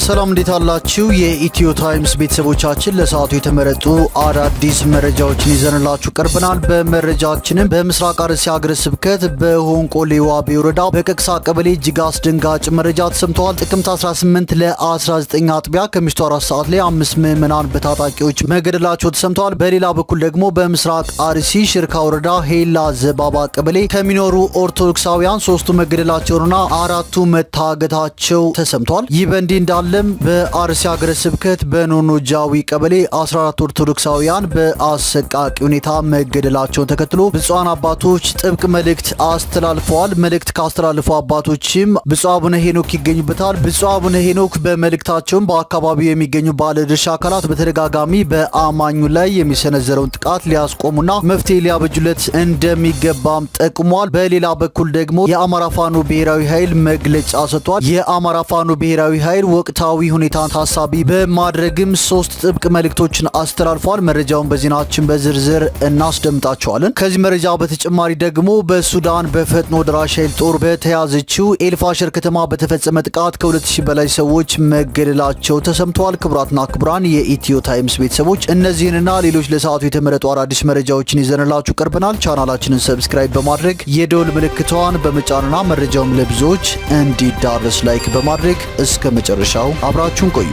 ሰላም እንዴት አላችሁ? የኢትዮ ታይምስ ቤተሰቦቻችን ለሰዓቱ የተመረጡ አዳዲስ መረጃዎችን ይዘንላችሁ ቀርበናል። በመረጃችንም በምስራቅ አርሲ ሀገረ ስብከት በሆንቆሌ ዋቤ ወረዳ በቀቅሳ ቀበሌ እጅግ አስደንጋጭ መረጃ ተሰምተዋል። ጥቅምት 18 ለ19 አጥቢያ ከምሽቱ 4 ሰዓት ላይ 5 ምዕመናን በታጣቂዎች መገደላቸው ተሰምተዋል። በሌላ በኩል ደግሞ በምስራቅ አርሲ ሽርካ ወረዳ ሄላ ዘባባ ቀበሌ ከሚኖሩ ኦርቶዶክሳውያን 3ቱ መገደላቸውና 4ቱ መታገታቸው ተሰምተዋል። ይህ በእንዲህ እንዳለም በአርሲ ሀገረ ስብከት በኖኖ ጃዊ ቀበሌ 14 ኦርቶዶክሳውያን በአሰቃቂ ሁኔታ መገደላቸውን ተከትሎ ብፁዓን አባቶች ጥብቅ መልእክት አስተላልፈዋል። መልእክት ካስተላልፉ አባቶችም ብፁዕ አቡነ ሄኖክ ይገኙበታል። ብፁዕ አቡነ ሄኖክ በመልእክታቸውም በአካባቢው የሚገኙ ባለድርሻ አካላት በተደጋጋሚ በአማኙ ላይ የሚሰነዘረውን ጥቃት ሊያስቆሙና መፍትሄ ሊያበጁለት እንደሚገባም ጠቁሟል። በሌላ በኩል ደግሞ የአማራ ፋኖ ብሔራዊ ኃይል መግለጫ ሰጥቷል። የአማራ ፋኖ ብሔራዊ ኃይል ወቅታዊ ሁኔታን ታሳቢ በማድረግም 3 ጥብቅ መልእክቶችን አስተላልፏል። መረጃውን በዜናችን በዝርዝር እናስደምጣቸዋለን። ከዚህ መረጃ በተጨማሪ ደግሞ በሱዳን በፈጥኖ ደራሽ ኃይል ጦር በተያዘችው ኤልፋሸር ከተማ በተፈጸመ ጥቃት ከ2000 በላይ ሰዎች መገደላቸው ተሰምተዋል። ክቡራትና ክቡራን የኢትዮ ታይምስ ቤተሰቦች እነዚህንና ሌሎች ለሰዓቱ የተመረጡ አዳዲስ መረጃዎችን ይዘንላችሁ ቀርበናል። ቻናላችንን ሰብስክራይብ በማድረግ የደወል ምልክቷን በመጫንና መረጃውም ለብዙዎች እንዲዳረስ ላይክ በማድረግ እስከ መጨረሻው አብራችሁን ቆዩ።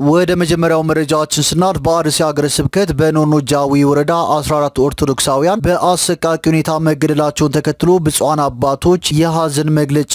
ወደ መጀመሪያው መረጃችን ስናልፍ በአርሲ ሀገረ ስብከት በኖኖ ጃዊ ወረዳ 14 ኦርቶዶክሳውያን በአሰቃቂ ሁኔታ መገደላቸውን ተከትሎ ብፁዓን አባቶች የሀዘን መግለጫ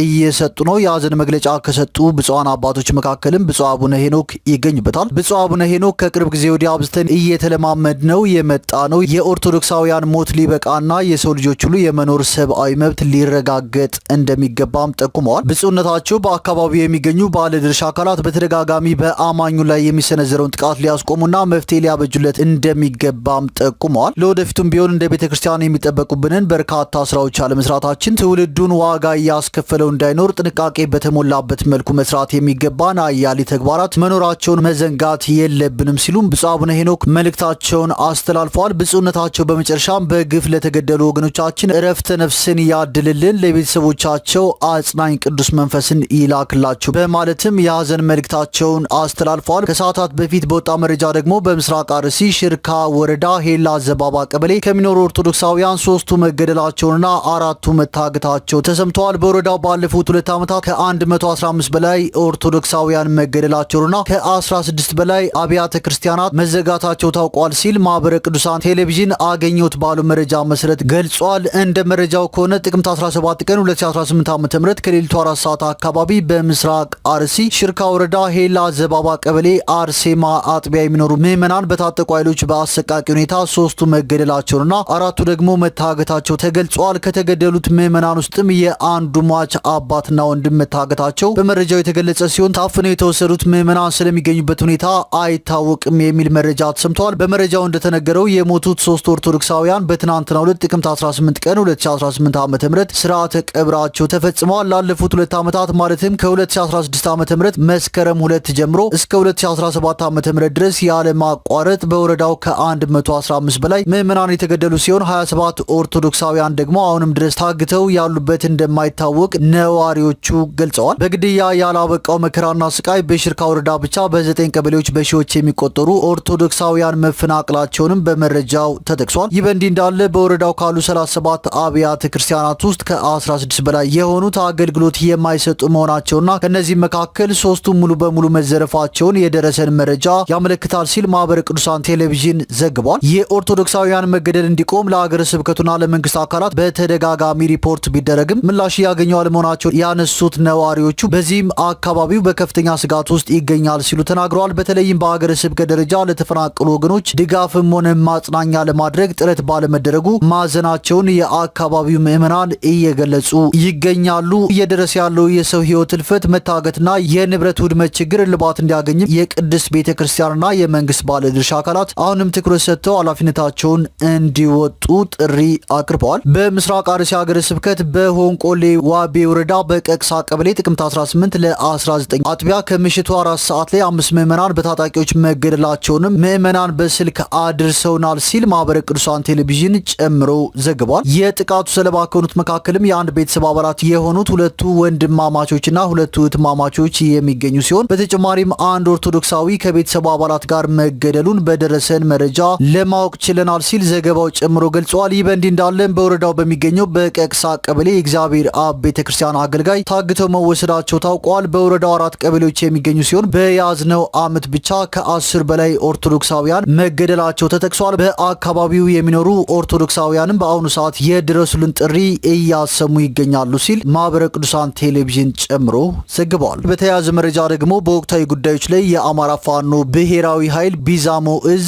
እየሰጡ ነው። የሀዘን መግለጫ ከሰጡ ብፁዓን አባቶች መካከልም ብፁዕ አቡነ ሄኖክ ይገኙበታል። ብፁዕ አቡነ ሄኖክ ከቅርብ ጊዜ ወዲህ አብዝተን እየተለማመድ ነው የመጣ ነው የኦርቶዶክሳውያን ሞት ሊበቃና የሰው ልጆች ሁሉ የመኖር ሰብአዊ መብት ሊረጋገጥ እንደሚገባም ጠቁመዋል። ብፁዕነታቸው በአካባቢው የሚገኙ ባለድርሻ አካላት በተደጋጋሚ አማኙ ላይ የሚሰነዘረውን ጥቃት ሊያስቆሙና መፍትሄ ሊያበጁለት እንደሚገባም ጠቁመዋል። ለወደፊቱም ቢሆን እንደ ቤተክርስቲያን የሚጠበቁብንን በርካታ ስራዎች አለመስራታችን ትውልዱን ዋጋ እያስከፈለው እንዳይኖር ጥንቃቄ በተሞላበት መልኩ መስራት የሚገባን አያሌ ተግባራት መኖራቸውን መዘንጋት የለብንም ሲሉም ብፁዕ አቡነ ሄኖክ መልእክታቸውን አስተላልፈዋል። ብፁዕነታቸው በመጨረሻም በግፍ ለተገደሉ ወገኖቻችን እረፍተ ነፍስን ያድልልን፣ ለቤተሰቦቻቸው አጽናኝ ቅዱስ መንፈስን ይላክላቸው በማለትም የሀዘን መልእክታቸውን አስተላልፈዋል። ከሰዓታት በፊት በወጣ መረጃ ደግሞ በምስራቅ አርሲ ሽርካ ወረዳ ሄላ ዘባባ ቀበሌ ከሚኖሩ ኦርቶዶክሳውያን 3ቱ መገደላቸውንና 4ቱ መታገታቸው ተሰምተዋል። በወረዳው ባለፉት 2 ዓመታት ከ115 በላይ ኦርቶዶክሳውያን መገደላቸውንና ከ16 በላይ አብያተ ክርስቲያናት መዘጋታቸው ታውቋል ሲል ማህበረ ቅዱሳን ቴሌቪዥን አገኘሁት ባለው መረጃ መሰረት ገልጿል። እንደ መረጃው ከሆነ ጥቅምት 17 ቀን 2018 ዓ.ም ከሌሊቱ 4 ሰዓት አካባቢ በምስራቅ አርሲ ሽርካ ወረዳ ሄላ ዘባባ ቀበሌ አርሴማ አጥቢያ የሚኖሩ ምዕመናን በታጠቁ ኃይሎች በአሰቃቂ ሁኔታ 3ቱ መገደላቸውና 4ቱ ደግሞ መታገታቸው ተገልጿል። ከተገደሉት ምዕመናን ውስጥም የአንዱ ሟች አባትና ወንድም መታገታቸው በመረጃው የተገለጸ ሲሆን ታፍነው የተወሰዱት ምዕመናን ስለሚገኙበት ሁኔታ አይታወቅም የሚል መረጃ ተሰምተዋል። በመረጃው እንደተነገረው የሞቱት 3 ኦርቶዶክሳውያን በትናንትናው ዕለት ጥቅምት 18 ቀን 2018 ዓ.ም ስርዓተ ቀብራቸው ተፈጽመዋል። ላለፉት 2 ዓመታት ማለትም ከ2016 ዓ.ም መስከረም 2 ጀምሮ እስከ 2017 ዓ.ም ድረስ ያለ ማቋረጥ በወረዳው ከ115 በላይ ምዕመናን የተገደሉ ሲሆን 27 ኦርቶዶክሳውያን ደግሞ አሁንም ድረስ ታግተው ያሉበት እንደማይታወቅ ነዋሪዎቹ ገልጸዋል። በግድያ ያላበቃው መከራና ስቃይ በሽርካ ወረዳ ብቻ በ9 ቀበሌዎች በሺዎች የሚቆጠሩ ኦርቶዶክሳውያን መፈናቀላቸውንም በመረጃው ተጠቅሷል። ይህ በእንዲህ እንዳለ በወረዳው ካሉ 37 አብያተ ክርስቲያናት ውስጥ ከ16 በላይ የሆኑት አገልግሎት የማይሰጡ መሆናቸውና ከነዚህ መካከል 3ቱ ሙሉ በሙሉ መዘረፋቸውን የደረሰን መረጃ ያመለክታል ሲል ማህበረ ቅዱሳን ቴሌቪዥን ዘግቧል። የኦርቶዶክሳውያን መገደል እንዲቆም ለሀገረ ስብከቱና ለመንግስት አካላት በተደጋጋሚ ሪፖርት ቢደረግም ምላሽ ያገኙ አለመሆናቸውን ያነሱት ነዋሪዎቹ በዚህም አካባቢው በከፍተኛ ስጋት ውስጥ ይገኛል ሲሉ ተናግረዋል። በተለይም በሀገረ ስብከት ደረጃ ለተፈናቀሉ ወገኖች ድጋፍም ሆነ ማጽናኛ ለማድረግ ጥረት ባለመደረጉ ማዘናቸውን የአካባቢው ምዕመናን እየገለጹ ይገኛሉ። እየደረሰ ያለው የሰው ህይወት እልፈት፣ መታገትና የንብረት ውድመት ችግር እልባት እንዲያገኝም የቅድስት ቤተክርስቲያንና የመንግስት ባለድርሻ አካላት አሁንም ትኩረት ሰጥተው ኃላፊነታቸውን እንዲወጡ ጥሪ አቅርበዋል። በምስራቅ አርሲ ሀገረ ስብከት በሆንቆሌ ዋቤ ወረዳ በቀቅሳ ቀበሌ ጥቅምት 18 ለ19 አጥቢያ ከምሽቱ 4 ሰዓት ላይ 5 ምዕመናን በታጣቂዎች መገደላቸውንም ምዕመናን በስልክ አድርሰውናል ሲል ማህበረ ቅዱሳን ቴሌቪዥን ጨምሮ ዘግቧል። የጥቃቱ ሰለባ ከሆኑት መካከልም የአንድ ቤተሰብ አባላት የሆኑት ሁለቱ ወንድማማቾችና ሁለቱ እህትማማቾች የሚገኙ ሲሆን በተጨማሪም አንድ ኦርቶዶክሳዊ ከቤተሰቡ አባላት ጋር መገደሉን በደረሰን መረጃ ለማወቅ ችለናል ሲል ዘገባው ጨምሮ ገልጿል። ይህ በእንዲህ እንዳለን በወረዳው በሚገኘው በቀቅሳ ቀበሌ የእግዚአብሔር አብ ቤተክርስቲያን አገልጋይ ታግተው መወሰዳቸው ታውቋል። በወረዳው 4 ቀበሌዎች የሚገኙ ሲሆን በያዝነው ዓመት ብቻ ከ10 በላይ ኦርቶዶክሳውያን መገደላቸው ተጠቅሷል። በአካባቢው የሚኖሩ ኦርቶዶክሳውያንም በአሁኑ ሰዓት የድረሱልን ጥሪ እያሰሙ ይገኛሉ ሲል ማህበረ ቅዱሳን ቴሌቪዥን ጨምሮ ዘግቧል። በተያያዘ መረጃ ደግሞ በወቅታዊ ጉዳዮች ላይ የአማራ ፋኖ ብሔራዊ ኃይል ቢዛሞ እዝ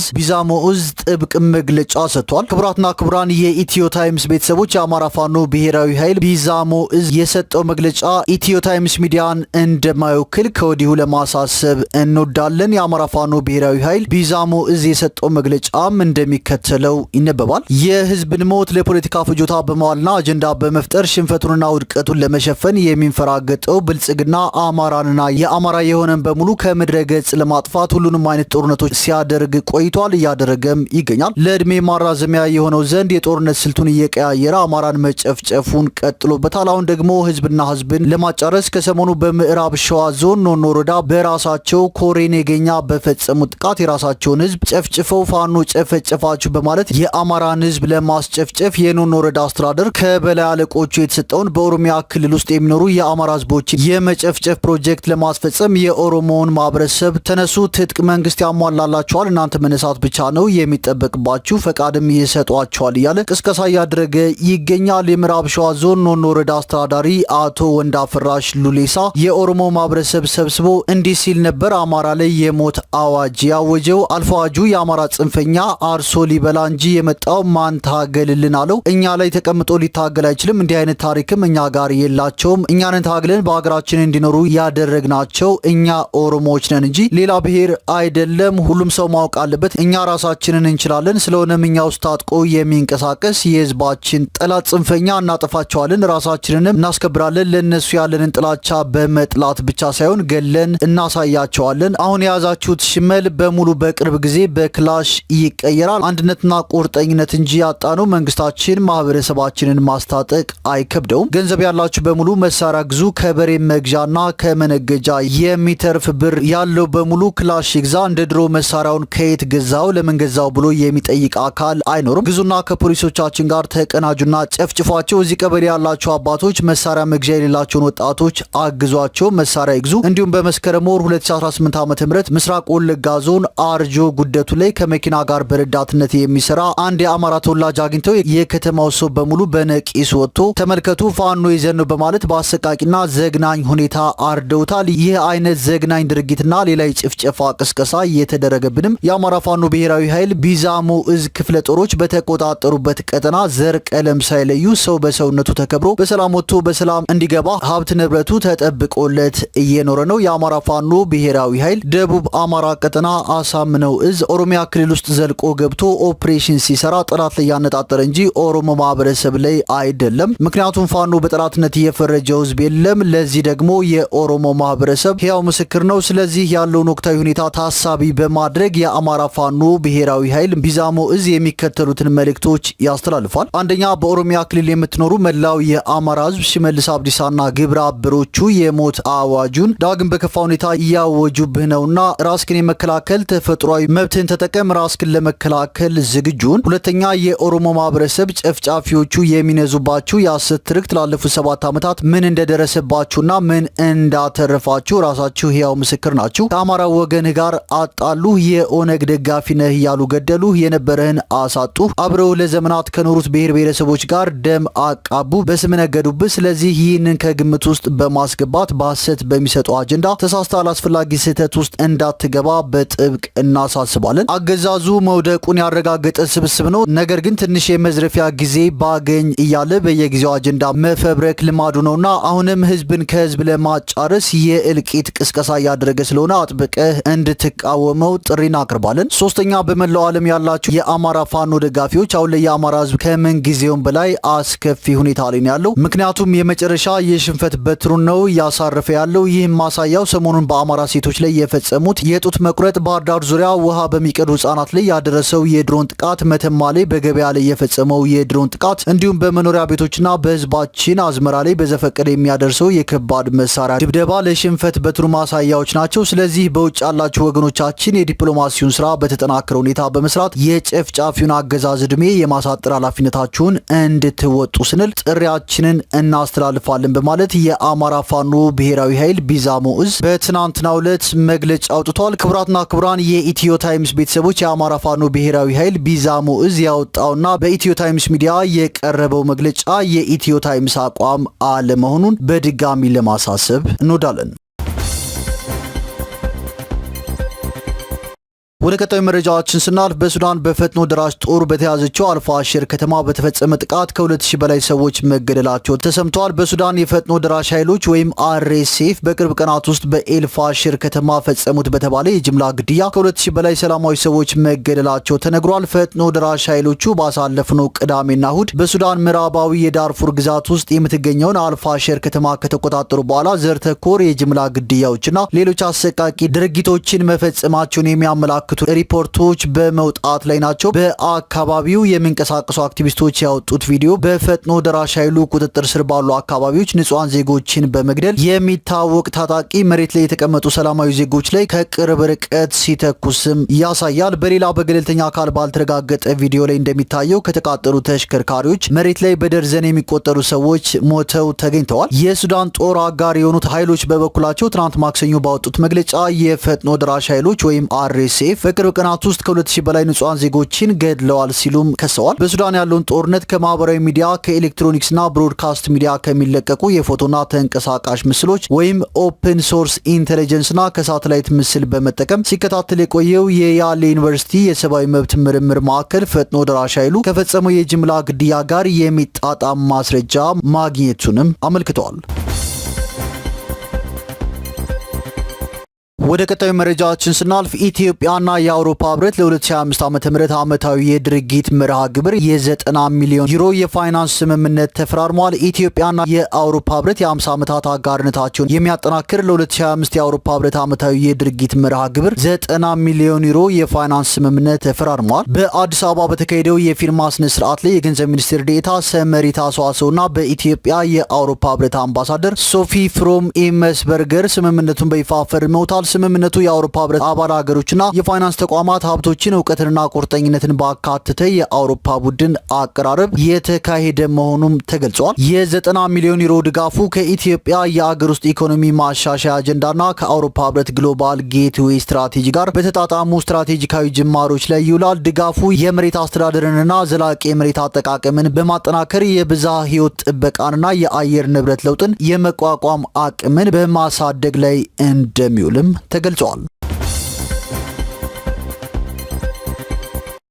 ጥብቅ መግለጫ ሰጥቷል። ክቡራትና ክቡራን የኢትዮ ታይምስ ቤተሰቦች የአማራ ፋኖ ብሔራዊ ኃይል ቢዛሞ እዝ የሰጠው መግለጫ ኢትዮ ታይምስ ሚዲያን እንደማይወክል ከወዲሁ ለማሳሰብ እንወዳለን። የአማራ ፋኖ ብሔራዊ ኃይል ቢዛሞ እዝ የሰጠው መግለጫም እንደሚከተለው ይነበባል። የህዝብን ሞት ለፖለቲካ ፍጆታ በመዋልና አጀንዳ በመፍጠር ሽንፈቱንና ውድቀቱን ለመሸፈን የሚንፈራገጠው ብልጽግና አማራንና የአማራ የሆነን በሙሉ ከምድረ ገጽ ለማጥፋት ሁሉንም አይነት ጦርነቶች ሲያደርግ ቆይቷል፣ እያደረገም ይገኛል። ለዕድሜ ማራዘሚያ የሆነው ዘንድ የጦርነት ስልቱን እየቀያየረ አማራን መጨፍጨፉን ቀጥሎበታል። አሁን ደግሞ ህዝብና ህዝብን ለማጫረስ ከሰሞኑ በምዕራብ ሸዋ ዞን ኖኖ ወረዳ በራሳቸው ኮሬ ነገኛ በፈጸሙት ጥቃት የራሳቸውን ህዝብ ጨፍጭፈው ፋኖ ጨፈጨፋችሁ በማለት የአማራን ህዝብ ለማስጨፍጨፍ የኖኖ ወረዳ አስተዳደር ከበላይ አለቆቹ የተሰጠውን በኦሮሚያ ክልል ውስጥ የሚኖሩ የአማራ ህዝቦችን የመጨፍጨፍ ፕሮጀክት ለማስፈጸም የኦሮሞውን ማህበረሰብ ተነሱ፣ ትጥቅ መንግስት ያሟላላችኋል፣ እናንተ መነሳት ብቻ ነው የሚጠበቅባችሁ፣ ፈቃድም ይሰጧችኋል እያለ ቅስቀሳ እያደረገ ይገኛል። የምዕራብ ሸዋ ዞን ኖኖ ወረዳ አስተዳዳሪ አቶ ወንዳፍራሽ ሉሌሳ የኦሮሞ ማህበረሰብ ሰብስቦ እንዲህ ሲል ነበር አማራ ላይ የሞት አዋጅ ያወጀው። አልፎ አዋጁ የአማራ ጽንፈኛ አርሶ ሊበላ እንጂ የመጣው ማን ታገልልን አለው። እኛ ላይ ተቀምጦ ሊታገል አይችልም። እንዲህ አይነት ታሪክም እኛ ጋር የላቸውም። እኛንን ታግለን በሀገራችን እንዲኖሩ ያደረግናቸው እኛ ኦሮሞዎች ነን እንጂ ሌላ ብሔር አይደለም። ሁሉም ሰው ማወቅ አለበት። እኛ ራሳችንን እንችላለን። ስለሆነም እኛ ውስጥ ታጥቆ የሚንቀሳቀስ የህዝባችን ጠላት ጽንፈኛ እናጠፋቸዋለን፣ ራሳችንንም እናስከብራለን። ለነሱ ያለንን ጥላቻ በመጥላት ብቻ ሳይሆን ገለን እናሳያቸዋለን። አሁን የያዛችሁት ሽመል በሙሉ በቅርብ ጊዜ በክላሽ ይቀየራል። አንድነትና ቁርጠኝነት እንጂ ያጣነው መንግስታችን ማህበረሰባችንን ማስታጠቅ አይከብደውም። ገንዘብ ያላችሁ በሙሉ መሳሪያ ግዙ። ከበሬ መግዣና ከመነገጃ የሚተርፍ ብር ያለው በሙሉ ክላሽ ይግዛ። እንደ ድሮ መሳሪያውን ከየት ገዛው ለምን ገዛው ብሎ የሚጠይቅ አካል አይኖርም። ግዙና ከፖሊሶቻችን ጋር ተቀናጁና ጨፍጭፏቸው። እዚህ ቀበሌ ያላችሁ አባቶች መሳሪያ መግዣ የሌላቸውን ወጣቶች አግዟቸው፣ መሳሪያ ይግዙ። እንዲሁም በመስከረም ወር 2018 ዓ.ም ምስራቅ ወለጋ ዞን አርጆ ጉደቱ ላይ ከመኪና ጋር በረዳትነት የሚሰራ አንድ የአማራ ተወላጅ አግኝተው የከተማው ሰው በሙሉ በነቂስ ወጥቶ ተመልከቱ ፋኖ ይዘን ነው በማለት በአሰቃቂና ዘግናኝ ሁኔታ አርደውታል። ይህ አይነት ዘግናኝ ድርጊትና ሌላ የጭፍጨፋ ቅስቀሳ እየተደረገብንም የአማራ ፋኖ ብሔራዊ ኃይል ቢዛሞ እዝ ክፍለ ጦሮች በተቆጣጠሩበት ቀጠና ዘር ቀለም ሳይለዩ ሰው በሰውነቱ ተከብሮ በሰላም ወጥቶ በሰላም እንዲገባ ሀብት ንብረቱ ተጠብቆለት እየኖረ ነው። የአማራ ፋኖ ብሔራዊ ኃይል ደቡብ አማራ ቀጠና አሳምነው እዝ ኦሮሚያ ክልል ውስጥ ዘልቆ ገብቶ ኦፕሬሽን ሲሰራ ጠላት ላይ ያነጣጠረ እንጂ ኦሮሞ ማህበረሰብ ላይ አይደለም። ምክንያቱም ፋኖ በጠላትነት የፈረጀው ህዝብ የለም። ለዚህ ደግሞ የኦሮሞ ማህበረሰብ ሕያው ምስክር ነው። ስለዚህ ያለውን ወቅታዊ ሁኔታ ታሳቢ በማድረግ የአማራ ፋኖ ብሔራዊ ኃይል ቢዛሞ እዝ የሚከተሉትን መልእክቶች ያስተላልፋል። አንደኛ፣ በኦሮሚያ ክልል የምትኖሩ መላው የአማራ ህዝብ ሽመልስ አብዲሳና ግብረ አበሮቹ የሞት አዋጁን ዳግም በከፋ ሁኔታ እያወጁብህ ነውና ራስክን የመከላከል ተፈጥሯዊ መብትን ተጠቀም፣ ራስክን ለመከላከል ዝግጁን። ሁለተኛ፣ የኦሮሞ ማህበረሰብ ጨፍጫፊዎቹ የሚነዙባችሁ የሐሰት ትርክት ላለፉት 7 ዓመታት ምን እንደደረሰባችሁና ምን እንዳተረፋችሁ ራሳችሁ ሕያው ምስክር ናችሁ። ከአማራ ወገንህ ጋር አጣሉ፣ የኦነግ ደጋፊ ነህ እያሉ ገደሉ፣ የነበረህን አሳጡ፣ አብረው ለዘመናት ከኖሩት ብሔር ብሔረሰቦች ጋር ደም አቃቡ፣ በስም ነገዱብህ። ስለዚህ ይህንን ከግምት ውስጥ በማስገባት በሐሰት በሚሰጠው አጀንዳ ተሳስታል፣ አስፈላጊ ስህተት ውስጥ እንዳትገባ በጥብቅ እናሳስባለን። አገዛዙ መውደቁን ያረጋገጠ ስብስብ ነው። ነገር ግን ትንሽ የመዝረፊያ ጊዜ ባገኝ እያለ በየጊዜው አጀንዳ መፈብረክ ልማዱ ነውና አሁንም ህዝብን ከህዝብ ለማጫረስ የእልቂት ቅስቀሳ እያደረገ እየተደረገ ስለሆነ አጥብቀህ እንድትቃወመው ጥሪ እናቀርባለን። ሶስተኛ በመላው ዓለም ያላችሁ የአማራ ፋኖ ደጋፊዎች አሁን ላይ የአማራ ህዝብ ከምን ጊዜውም በላይ አስከፊ ሁኔታ ላይ ነው ያለው። ምክንያቱም የመጨረሻ የሽንፈት በትሩን ነው እያሳረፈ ያለው። ይህም ማሳያው ሰሞኑን በአማራ ሴቶች ላይ የፈጸሙት የጡት መቁረጥ፣ ባህር ዳር ዙሪያ ውሃ በሚቀዱ ህጻናት ላይ ያደረሰው የድሮን ጥቃት፣ መተማ ላይ በገበያ ላይ የፈጸመው የድሮን ጥቃት እንዲሁም በመኖሪያ ቤቶችና በህዝባችን አዝመራ ላይ በዘፈቀደ የሚያደርሰው የከባድ መሳሪያ ድብደባ ለሽንፈት በትሩ ማሳያዎች ናቸው። ስለዚህ በውጭ ያላችሁ ወገኖቻችን የዲፕሎማሲውን ስራ በተጠናከረ ሁኔታ በመስራት የጨፍጫፊውን አገዛዝ ዕድሜ የማሳጠር ኃላፊነታችሁን እንድትወጡ ስንል ጥሪያችንን እናስተላልፋለን በማለት የአማራ ፋኖ ብሔራዊ ኃይል ቢዛሞ እዝ በትናንትናው ዕለት መግለጫ አውጥቷል። ክቡራትና ክቡራን የኢትዮ ታይምስ ቤተሰቦች የአማራ ፋኖ ብሔራዊ ኃይል ቢዛሞ እዝ ያወጣውና በኢትዮ ታይምስ ሚዲያ የቀረበው መግለጫ የኢትዮ ታይምስ አቋም አለመሆኑን በድጋሚ ለማሳሰብ እንወዳለን። ወደ ቀጣዩ መረጃዎችን ስናልፍ በሱዳን በፈጥኖ ደራሽ ጦር በተያዘችው አልፋሽር ከተማ በተፈጸመ ጥቃት ከ2000 በላይ ሰዎች መገደላቸው ተሰምተዋል። በሱዳን የፈጥኖ ደራሽ ኃይሎች ወይም አርኤስኤፍ በቅርብ ቀናት ውስጥ በኤልፋሽር ከተማ ፈጸሙት በተባለ የጅምላ ግድያ ከ2000 በላይ ሰላማዊ ሰዎች መገደላቸው ተነግሯል። ፈጥኖ ደራሽ ኃይሎቹ ባሳለፍነው ቅዳሜና እሁድ በሱዳን ምዕራባዊ የዳርፉር ግዛት ውስጥ የምትገኘውን አልፋሽር ከተማ ከተቆጣጠሩ በኋላ ዘር ተኮር የጅምላ ግድያዎችና ሌሎች አሰቃቂ ድርጊቶችን መፈጸማቸውን የሚያመላክቱ ሪፖርቶች በመውጣት ላይ ናቸው። በአካባቢው የሚንቀሳቀሱ አክቲቪስቶች ያወጡት ቪዲዮ በፈጥኖ ደራሽ ኃይሉ ቁጥጥር ስር ባሉ አካባቢዎች ንጹሃን ዜጎችን በመግደል የሚታወቅ ታጣቂ መሬት ላይ የተቀመጡ ሰላማዊ ዜጎች ላይ ከቅርብ ርቀት ሲተኩስም ያሳያል። በሌላ በገለልተኛ አካል ባልተረጋገጠ ቪዲዮ ላይ እንደሚታየው ከተቃጠሉ ተሽከርካሪዎች መሬት ላይ በደርዘን የሚቆጠሩ ሰዎች ሞተው ተገኝተዋል። የሱዳን ጦር አጋር የሆኑት ኃይሎች በበኩላቸው ትናንት ማክሰኞ ባወጡት መግለጫ የፈጥኖ ደራሽ ኃይሎች ወይም አርኤስኤፍ በቅርብ ቀናት ውስጥ ከ2000 በላይ ንጹሃን ዜጎችን ገድለዋል ሲሉም ከሰዋል። በሱዳን ያለውን ጦርነት ከማህበራዊ ሚዲያ ከኤሌክትሮኒክስና ብሮድካስት ሚዲያ ከሚለቀቁ የፎቶና ተንቀሳቃሽ ምስሎች ወይም ኦፕን ሶርስ ኢንቴሊጀንስና ከሳተላይት ምስል በመጠቀም ሲከታተል የቆየው የያሌ ዩኒቨርሲቲ የሰብአዊ መብት ምርምር ማዕከል ፈጥኖ ደራሽ ኃይሉ ከፈጸመው የጅምላ ግድያ ጋር የሚጣጣም ማስረጃ ማግኘቱንም አመልክተዋል። ወደ ቀጣዩ መረጃችን ስናልፍ ኢትዮጵያና የአውሮፓ ህብረት ለ2025 ዓ.ም ዓመታዊ የድርጊት መርሃ ግብር የ90 ሚሊዮን ዩሮ የፋይናንስ ስምምነት ተፈራርመዋል። ኢትዮጵያና የአውሮፓ ህብረት የ50 ዓመታት አጋርነታቸውን የሚያጠናክር ለ2025 የአውሮፓ ህብረት ዓመታዊ የድርጊት መርሃ ግብር 90 ሚሊዮን ዩሮ የፋይናንስ ስምምነት ተፈራርመዋል። በአዲስ አበባ በተካሄደው የፊርማ ስነ ስርዓት ላይ የገንዘብ ሚኒስቴር ዴኤታ ሰመሪታ ሰዋሰውና በኢትዮጵያ የአውሮፓ ህብረት አምባሳደር ሶፊ ፍሮም ኢመስበርገር ስምምነቱን በይፋ ፈርመውታል። ስምምነቱ የአውሮፓ ህብረት አባል ሀገሮችና የፋይናንስ ተቋማት ሀብቶችን እውቀትንና ቁርጠኝነትን ባካተተ የአውሮፓ ቡድን አቀራረብ የተካሄደ መሆኑም ተገልጿል። የ90 ሚሊዮን ዩሮ ድጋፉ ከኢትዮጵያ የአገር ውስጥ ኢኮኖሚ ማሻሻያ አጀንዳና ከአውሮፓ ህብረት ግሎባል ጌትዌይ ስትራቴጂ ጋር በተጣጣሙ ስትራቴጂካዊ ጅማሮች ላይ ይውላል። ድጋፉ የመሬት አስተዳደርንና ዘላቂ የመሬት አጠቃቀምን በማጠናከር የብዝሃ ህይወት ጥበቃንና የአየር ንብረት ለውጥን የመቋቋም አቅምን በማሳደግ ላይ እንደሚውልም ተገልጿል።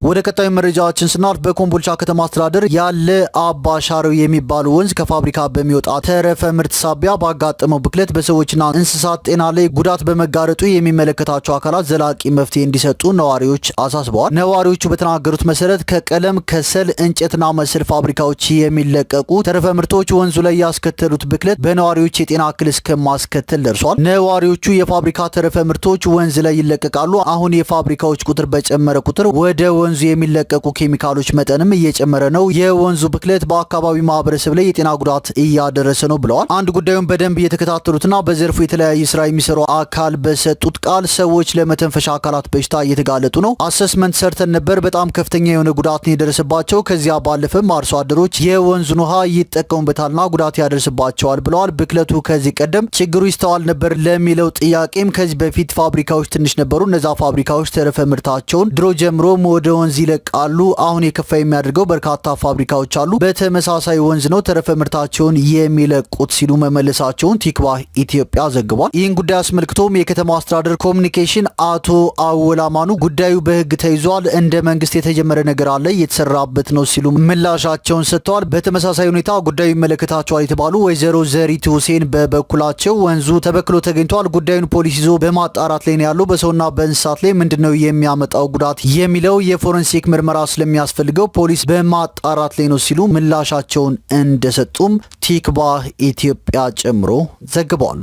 ወደ ቀጣዩ መረጃዎችን ስናልፍ በኮምቦልቻ ከተማ አስተዳደር ያለ አባሻሮ የሚባሉ ወንዝ ከፋብሪካ በሚወጣ ተረፈ ምርት ሳቢያ ባጋጠመው ብክለት በሰዎችና እንስሳት ጤና ላይ ጉዳት በመጋረጡ የሚመለከታቸው አካላት ዘላቂ መፍትሄ እንዲሰጡ ነዋሪዎች አሳስበዋል። ነዋሪዎቹ በተናገሩት መሰረት ከቀለም፣ ከሰል፣ እንጨትና መሰል ፋብሪካዎች የሚለቀቁ ተረፈ ምርቶች ወንዙ ላይ ያስከተሉት ብክለት በነዋሪዎች የጤና እክል እስከማስከተል ደርሷል። ነዋሪዎቹ የፋብሪካ ተረፈ ምርቶች ወንዝ ላይ ይለቀቃሉ። አሁን የፋብሪካዎች ቁጥር በጨመረ ቁጥር ወደ ወንዙ የሚለቀቁ ኬሚካሎች መጠንም እየጨመረ ነው። የወንዙ ብክለት በአካባቢው ማህበረሰብ ላይ የጤና ጉዳት እያደረሰ ነው ብለዋል። አንድ ጉዳዩን በደንብ እየተከታተሉትና በዘርፉ የተለያየ ስራ የሚሰሩ አካል በሰጡት ቃል ሰዎች ለመተንፈሻ አካላት በሽታ እየተጋለጡ ነው። አሰስመንት ሰርተን ነበር። በጣም ከፍተኛ የሆነ ጉዳት ነው የደረሰባቸው። ከዚያ ባለፈም አርሶ አደሮች የወንዙን ውሃ ይጠቀሙበታልና ጉዳት ያደርስባቸዋል ብለዋል። ብክለቱ ከዚህ ቀደም ችግሩ ይስተዋል ነበር ለሚለው ጥያቄም ከዚህ በፊት ፋብሪካዎች ትንሽ ነበሩ። እነዛ ፋብሪካዎች ተረፈ ምርታቸውን ድሮ ጀምሮ ወደ ወንዝ ይለቃሉ። አሁን የከፋ የሚያደርገው በርካታ ፋብሪካዎች አሉ፣ በተመሳሳይ ወንዝ ነው ተረፈ ምርታቸውን የሚለቁት ሲሉ መመለሳቸውን ቲክቫህ ኢትዮጵያ ዘግቧል። ይህን ጉዳይ አስመልክቶም የከተማ አስተዳደር ኮሚኒኬሽን አቶ አወል አማኑ ጉዳዩ በህግ ተይዟል፣ እንደ መንግስት የተጀመረ ነገር አለ፣ እየተሰራበት ነው ሲሉ ምላሻቸውን ሰጥተዋል። በተመሳሳይ ሁኔታ ጉዳዩ ይመለከታቸዋል የተባሉ ወይዘሮ ዘሪቱ ሁሴን በበኩላቸው ወንዙ ተበክሎ ተገኝቷል፣ ጉዳዩን ፖሊስ ይዞ በማጣራት ላይ ነው ያለው፣ በሰውና በእንስሳት ላይ ምንድነው የሚያመጣው ጉዳት የሚለው የፎረንሲክ ምርመራ ስለሚያስፈልገው ፖሊስ በማጣራት ላይ ነው ሲሉ ምላሻቸውን እንደሰጡም ቲክቫህ ኢትዮጵያ ጨምሮ ዘግቧል።